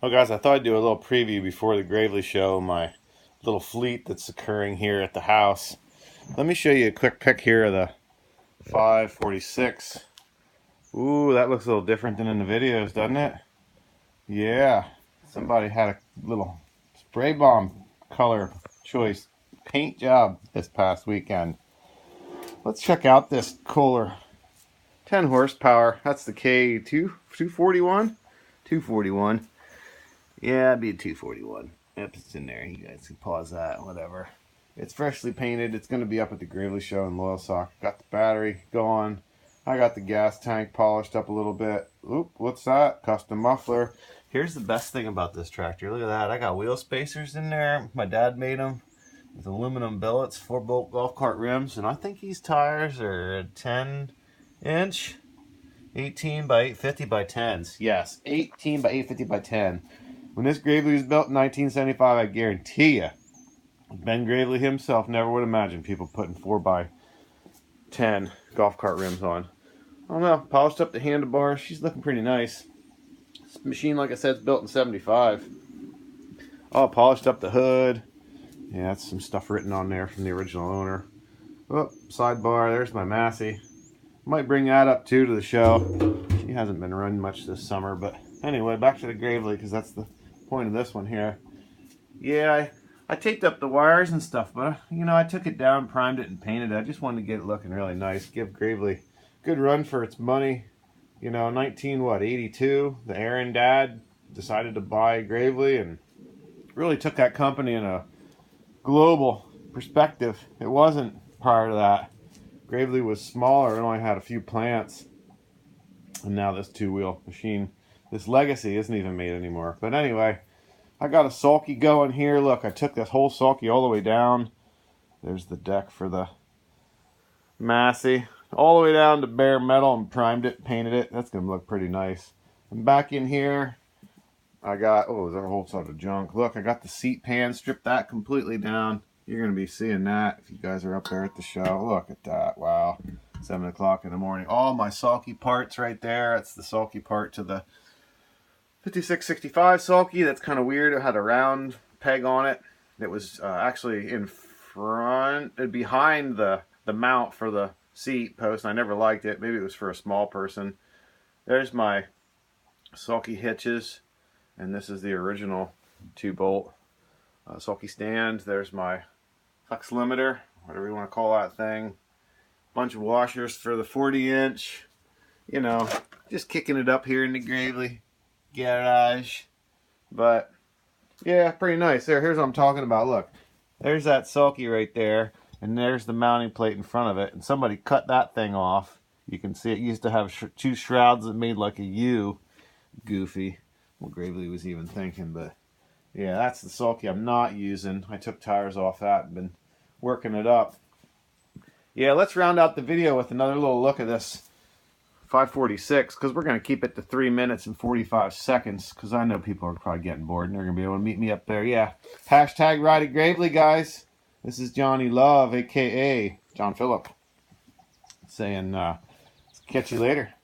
Well, guys, I thought I'd do a little preview before the Gravely show, my little fleet that's occurring here at the house. Let me show you a quick pic here of the 546. Ooh, that looks a little different than in the videos, doesn't it? Yeah, somebody had a little spray bomb color choice paint job this past weekend. Let's check out this Kohler 10 horsepower. That's the K241? 241. Yeah, it'd be a 241. Yep, it's in there. You guys can pause that, whatever. It's freshly painted. It's going to be up at the Gravely show in Loyalsock. Got the battery going. I got the gas tank polished up a little bit. Oop, what's that? Custom muffler. Here's the best thing about this tractor. Look at that. I got wheel spacers in there. My dad made them with aluminum billets, 4-bolt golf cart rims. And I think these tires are 10-inch, 18 by 850 by 10s. Yes, 18 by 850 by 10. When this Gravely was built in 1975, I guarantee you, Ben Gravely himself never would imagine people putting 4x10 golf cart rims on. I don't know, polished up the handlebars. She's looking pretty nice. This machine, like I said, is built in 75. Oh, polished up the hood. Yeah, that's some stuff written on there from the original owner. Oh, sidebar, there's my Massey. Might bring that up too to the show. She hasn't been running much this summer, but anyway, back to the Gravely, because that's the point of this one here. Yeah, I taped up the wires and stuff, but you know, I took it down, primed it, and painted it. I just wanted to get it looking really nice. Give Gravely a good run for its money. You know, 82, the Aaron dad decided to buy Gravely and really took that company in a global perspective. It wasn't prior to that. Gravely was smaller, it only had a few plants. And now this two-wheel machine, this Legacy, isn't even made anymore. But anyway, I got a sulky going here. Look, I took this whole sulky all the way down. There's the deck for the Massey. All the way down to bare metal and primed it, painted it. That's going to look pretty nice. And back in here, I got, oh, there's a whole sort of junk. Look, I got the seat pan, stripped that completely down. You're going to be seeing that if you guys are up there at the show. Look at that. Wow. 7 o'clock in the morning. All my sulky parts right there. That's the sulky part to the 5665 sulky. That's kind of weird. It had a round peg on it. It was actually in front, behind the mount for the seat post. I never liked it. Maybe it was for a small person. There's my sulky hitches. And this is the original 2-bolt sulky stand. There's my flex limiter, whatever you want to call that thing. Bunch of washers for the 40-inch. You know, just kicking it up here in the Gravely garage. But yeah, pretty nice. Here's what I'm talking about. Look, there's that sulky right there, and there's the mounting plate in front of it. And somebody cut that thing off. You can see it used to have two shrouds that made like a U. Goofy. What Gravely was even thinking, but yeah, that's the sulky I'm not using. I took tires off that and been working it up. Yeah, let's round out the video with another little look at this 546, because we're going to keep it to 3 minutes and 45 seconds, because I know people are probably getting bored and they're going to be able to meet me up there. Yeah, hashtag Ride It Gravely, guys. This is Johnny Love, a.k.a. John Phillip, saying catch you later.